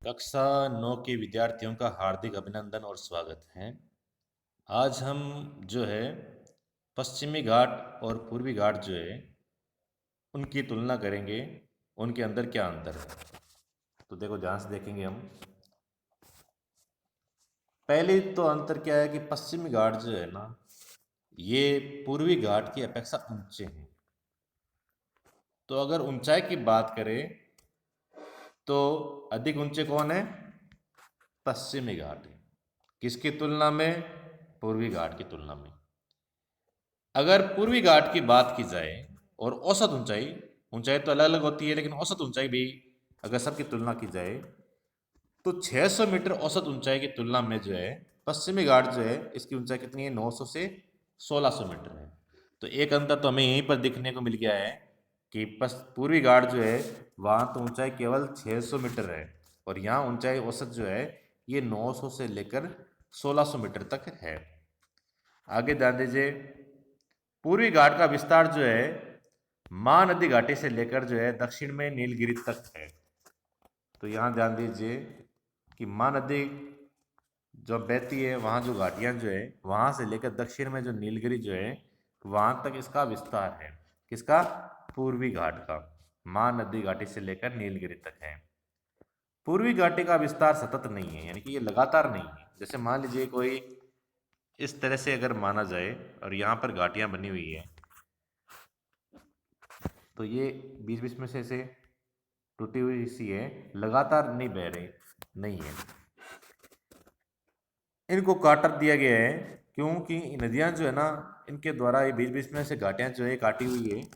कक्षा 9 के विद्यार्थियों का हार्दिक अभिनंदन और स्वागत है। आज हम जो है पश्चिमी घाट और पूर्वी घाट जो है उनकी तुलना करेंगे, उनके अंदर क्या अंतर है। तो देखो ध्यान से देखेंगे हम। पहले तो अंतर क्या है कि पश्चिमी घाट जो है ना, ये पूर्वी घाट की अपेक्षा ऊंचे हैं। तो अगर ऊंचाई की बात करें तो अधिक ऊंचे कौन है? पश्चिमी घाट है। किसकी तुलना में? पूर्वी घाट की तुलना में। अगर पूर्वी घाट की बात की जाए और औसत ऊंचाई, ऊंचाई तो अलग अलग होती है लेकिन औसत ऊंचाई भी अगर सबकी तुलना की जाए तो 600 मीटर औसत ऊंचाई की तुलना में जो है पश्चिमी घाट जो है इसकी ऊंचाई कितनी है? 900 से 1600 मीटर है। तो एक अंतर तो हमें यहीं पर दिखने को मिल गया है कि पूर्वी घाट जो है वहाँ तो ऊंचाई केवल 600 मीटर है और यहाँ ऊंचाई औसत जो है ये 900 से लेकर 1600 मीटर तक है। आगे ध्यान दीजिए, पूर्वी घाट का विस्तार जो है महानदी घाटी से लेकर जो है दक्षिण में नीलगिरी तक है। तो यहाँ ध्यान दीजिए कि महानदी जो बहती है वहाँ जो घाटियाँ जो है वहाँ से लेकर दक्षिण में जो नीलगिरी जो है वहाँ तक इसका विस्तार है। किसका? पूर्वी घाट का। महानदी घाटी से लेकर नीलगिरी तक है। पूर्वी घाटी का विस्तार सतत नहीं है, यानी कि ये लगातार नहीं है। जैसे मान लीजिए कोई इस तरह से अगर माना जाए और यहाँ पर घाटियाँ बनी हुई है तो ये बीच बीच में से ऐसे टूटी हुई सी है, लगातार नहीं बह रही, नहीं है। इनको काटर दिया गया है क्योंकि नदियां जो है ना इनके द्वारा ये बीच बीच में से घाटियां जो है काटी हुई है,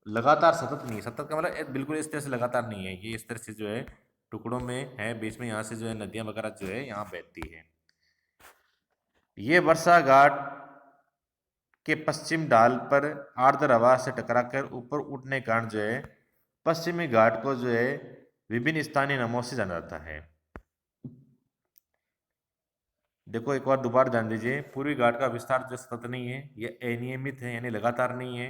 लगातार सतत नहीं है। सतत का मतलब बिल्कुल इस तरह से लगातार नहीं है, ये इस तरह से जो है टुकड़ों में है, बीच में यहाँ से जो है नदियां वगैरह जो है यहाँ बहती है। ये वर्षा घाट के पश्चिम ढाल पर आर्द्र हवा से टकराकर ऊपर उठने के कारण जो है पश्चिमी घाट को जो है विभिन्न स्थानीय नामों से जाना जाता है। देखो एक बार दोबारा ध्यान दीजिए, पूर्वी घाट का विस्तार जो सतत नहीं है, ये अनियमित है यानी लगातार नहीं है।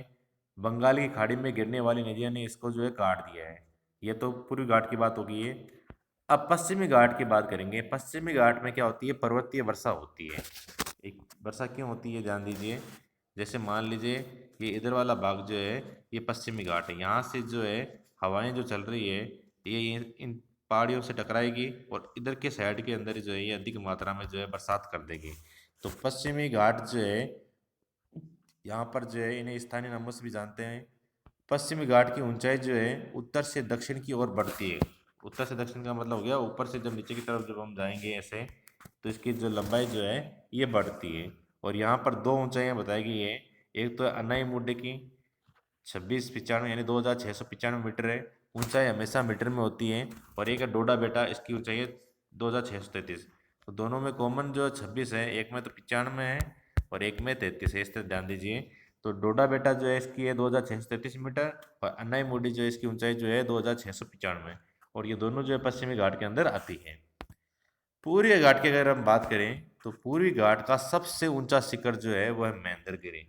बंगाल की खाड़ी में गिरने वाली नदियों ने इसको जो है काट दिया है। ये तो पूर्वी घाट की बात होगी ये। अब पश्चिमी घाट की बात करेंगे। पश्चिमी घाट में क्या होती है? पर्वतीय वर्षा होती है। एक वर्षा क्यों होती है ध्यान दीजिए। जैसे मान लीजिए ये इधर वाला भाग जो है ये पश्चिमी घाट है, यहाँ से जो है हवाएं जो चल रही है ये इन पहाड़ियों से टकराएगी और इधर के साइड के अंदर जो है ये अधिक मात्रा में जो है बरसात कर देगी। तो पश्चिमी घाट जो है यहाँ पर जो है इन्हें स्थानीय नामों से भी जानते हैं। पश्चिमी घाट की ऊंचाई जो है उत्तर से दक्षिण की ओर बढ़ती है। उत्तर से दक्षिण का मतलब हो गया ऊपर से जब नीचे की तरफ जब हम जाएंगे ऐसे तो इसकी जो लंबाई जो है ये बढ़ती है। और यहाँ पर दो ऊंचाइयाँ बताई गई है। एक तो है अनाई मुड्डे की 2695 यानी 2695 मीटर है, ऊंचाई हमेशा मीटर में होती है। और एक है डोडा बेटा, इसकी ऊंचाई है 2633। तो दोनों में कॉमन जो 26 है, एक में तो 95 है और एक में 33 है, इस तरह ध्यान दीजिए। तो डोडा बेटा जो है इसकी है 2633 मीटर और अन्नाई मुडी जो है इसकी ऊंचाई जो है 2695 और ये दोनों जो है पश्चिमी घाट के अंदर आती है। पूर्वी घाट की अगर हम बात करें तो पूर्वी घाट का सबसे ऊंचा शिखर जो है वो है महेंद्रगिरी।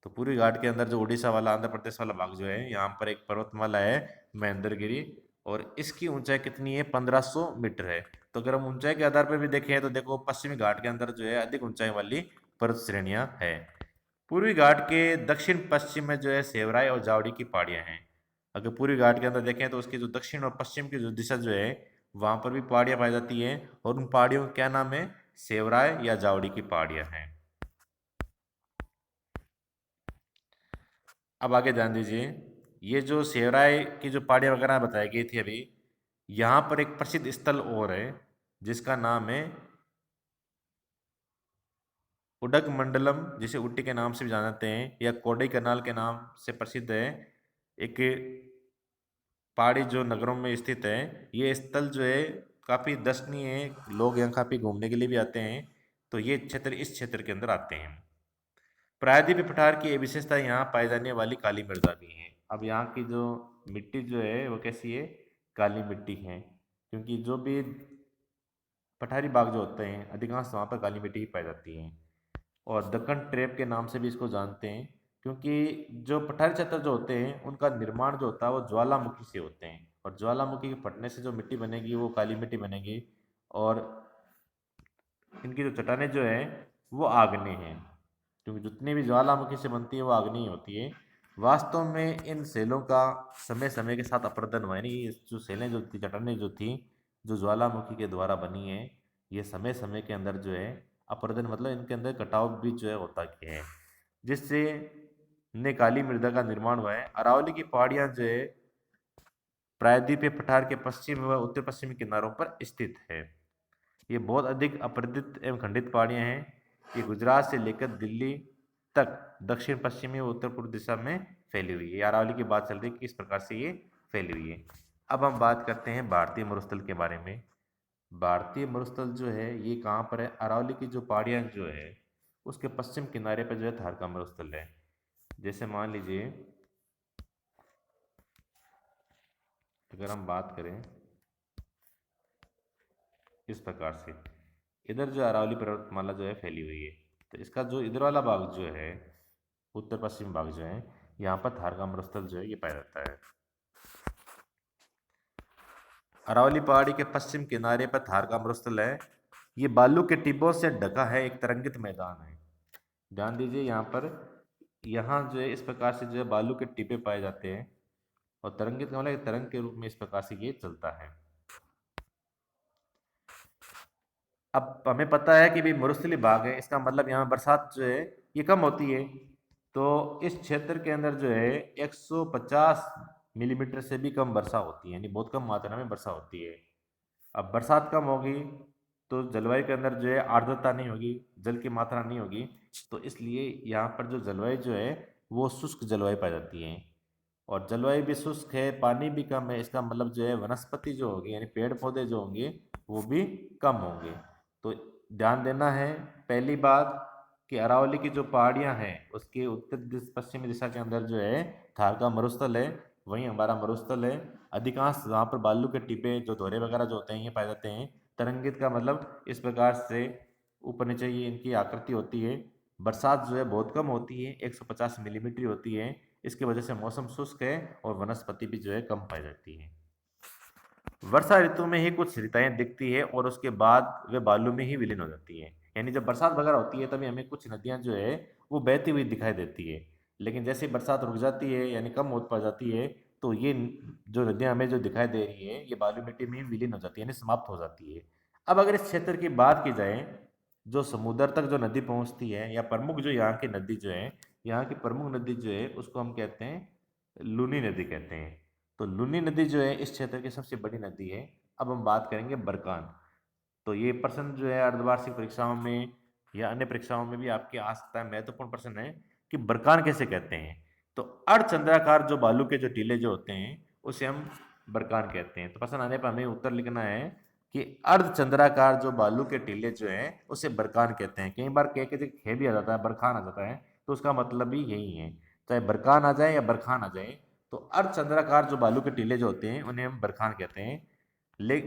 तो पूर्वी घाट के अंदर जो उड़ीसा वाला आंध्र प्रदेश वाला भाग जो है यहाँ पर एक पर्वतमाला है महेंद्रगिरी और इसकी ऊंचाई कितनी है? 1500 मीटर है। तो अगर हम ऊंचाई के आधार पर भी देखें तो देखो पश्चिमी घाट के अंदर जो है अधिक ऊंचाई वाली पर्वत श्रेणियां है। पूर्वी घाट के दक्षिण पश्चिम में जो है सेवराय और जावड़ी की पहाड़ियां हैं। अगर पूर्वी घाट के अंदर देखें तो उसकी जो दक्षिण और पश्चिम की जो दिशा जो है वहां पर भी पहाड़ियां पाई जाती हैं और उन पहाड़ियों का क्या नाम है? सेवराय या जावड़ी की पहाड़ियां हैं। अब आगे ध्यान दीजिए, ये जो सेवराय की जो पहाड़ियां वगैरह बताई गई थी अभी, यहाँ पर एक प्रसिद्ध स्थल और है जिसका नाम है उडग मंडलम, जिसे उट्टी के नाम से भी जानते हैं या कोडई कनाल के नाम से प्रसिद्ध है। एक पहाड़ी जो नगरों में स्थित है, ये स्थल जो है काफ़ी दर्शनीय है, लोग यहाँ काफ़ी घूमने के लिए भी आते हैं। तो ये क्षेत्र इस क्षेत्र के अंदर आते हैं। प्रायद्वीपीय पठार की ये विशेषता यहाँ पाई जाने वाली काली मृदा भी है। अब यहाँ की जो मिट्टी जो है वो कैसी है? काली मिट्टी है, क्योंकि जो भी पठारी बाग जो होते हैं अधिकांश वहाँ पर काली मिट्टी ही पाई जाती है। और दक्कन ट्रेप के नाम से भी इसको जानते हैं क्योंकि जो पठारी क्षेत्र जो होते हैं उनका निर्माण जो होता है वो ज्वालामुखी से होते हैं। और ज्वालामुखी के फटने से जो मिट्टी बनेगी वो काली मिट्टी बनेगी, और इनकी जो चट्टानें जो है वो आग्नेय हैं, क्योंकि जितनी भी ज्वालामुखी से बनती है वो आग्नेय होती है। वास्तव में इन सेलों का समय समय के साथ अपरदन हुआ, यानी ये जो सेलें जो थी, चट्टानें जो थी, जो ज्वालामुखी के द्वारा बनी है, ये समय समय के अंदर जो है अपरदन मतलब इनके अंदर कटाव भी जो है होता गया है, जिससे ने काली मृदा का निर्माण हुआ है। अरावली की पहाड़ियाँ जो है प्रायद्वीपीय पठार के पश्चिम व उत्तर पश्चिमी किनारों पर स्थित है। ये बहुत अधिक अपरदित एवं खंडित पहाड़ियाँ हैं। ये गुजरात से लेकर दिल्ली तक दक्षिण पश्चिमी व उत्तर पूर्व दिशा में फैली हुई है। ये अरावली की बात चल रही है कि किस प्रकार से ये फैली हुई है। अब हम बात करते हैं भारतीय मरुस्थल के बारे में। भारतीय मरुस्थल जो है ये कहाँ पर है? अरावली की जो पहाड़ियाँ जो है उसके पश्चिम किनारे पर जो है थारका मरुस्थल है। जैसे मान लीजिए अगर हम बात करें इस प्रकार से, इधर जो अरावली पर्वतमाला जो है फैली हुई है, तो इसका जो इधर वाला भाग जो है उत्तर पश्चिम भाग जो है, यहाँ पर थारका मरुस्थल जो है ये पाया जाता है। अरावली पहाड़ी के पश्चिम किनारे पर थारका मरुस्थल है। ये बालू के टिब्बों से ढका है, एक तरंगित मैदान है। ध्यान दीजिए यहाँ पर, यहाँ जो है इस प्रकार से जो है बालू के टिब्बे पाए जाते हैं, और तरंगित का मतलब एक तरंग के रूप में इस प्रकार से ये चलता है। अब हमें पता है कि भी मरुस्थलीय भाग है, इसका मतलब यहाँ बरसात जो है ये कम होती है, तो इस क्षेत्र के अंदर जो है 150 मिलीमीटर से भी कम वर्षा होती है, यानी बहुत कम मात्रा में वर्षा होती है। अब बरसात कम होगी तो जलवायु के अंदर जो है आर्द्रता नहीं होगी, जल की मात्रा नहीं होगी, तो इसलिए यहाँ पर जो जलवायु जो है वो शुष्क जलवायु पाई जाती है। और जलवायु भी शुष्क है, पानी भी कम है, इसका मतलब जो है वनस्पति जो होगी यानी पेड़ पौधे जो होंगे वो भी कम होंगे। तो ध्यान देना है पहली बात कि अरावली की जो पहाड़ियाँ हैं उसके उत्तर पश्चिमी दिशा के अंदर जो है थारका मरुस्थल है, वहीं हमारा मरुस्थल है। अधिकांश वहाँ पर बालू के टिब्बे जो दोहरे वगैरह जो होते हैं ये पाए जाते हैं। तरंगित का मतलब इस प्रकार से ऊपर नीचे ये इनकी आकृति होती है। बरसात जो है बहुत कम होती है, 150 मिलीमीटर होती है। इसकी वजह से मौसम शुष्क है और वनस्पति भी जो है कम पाई जाती है। वर्षा ऋतु में ही कुछ ऋताएं दिखती है और उसके बाद वे बालू में ही विलीन हो जाती है, यानी जब बरसात वगैरह होती है तभी हमें कुछ नदियां जो है वो बहती हुई दिखाई देती है, लेकिन जैसे ही बरसात रुक जाती है यानी कम हो पा जाती है तो ये जो नदियां हमें जो दिखाई दे रही है ये बालू मिट्टी में ही विलीन हो जाती है, यानी समाप्त हो जाती है। अब अगर इस क्षेत्र की बात की जाए, जो समुद्र तक जो नदी पहुंचती है या प्रमुख जो यहाँ की नदी जो है, यहाँ की प्रमुख नदी जो है उसको हम कहते हैं लूनी नदी कहते हैं। तो लूनी नदी जो है इस क्षेत्र की सबसे बड़ी नदी है। अब हम बात करेंगे बरकान। तो ये प्रश्न जो है अर्धवार्षिक परीक्षाओं में या अन्य परीक्षाओं में भी आपके आ सकता है, महत्वपूर्ण प्रश्न है कि बरकान कैसे कहते हैं। तो अर्धचंद्राकार जो बालू के जो टीले जो होते हैं उसे हम बरकान कहते हैं। तो प्रश्न आने पर हमें उत्तर लिखना है कि अर्धचंद्राकार जो बालू के टीले जो हैं उसे बरकान कहते हैं। कई बार कह के खे भी आ जाता है, बरखान आ जाता है, तो उसका मतलब भी यही है, चाहे बरकान आ जाए या बरखान आ जाए। तो अर्धचंद्राकार जो बालू के टीले जो होते हैं उन्हें हम बरखान कहते हैं। ले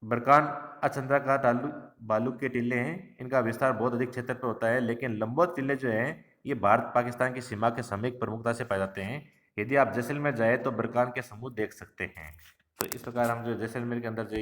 बरकान अचंद्राकार बालू के टीले हैं, इनका विस्तार बहुत अधिक क्षेत्र पर होता है, लेकिन लंबवत टीले जो हैं ये भारत पाकिस्तान की सीमा के समीप प्रमुखता से पाए जाते हैं। यदि आप जैसलमेर जाए तो बरकान के समूह देख सकते हैं। तो इस प्रकार हम जो जैसलमेर के अंदर जो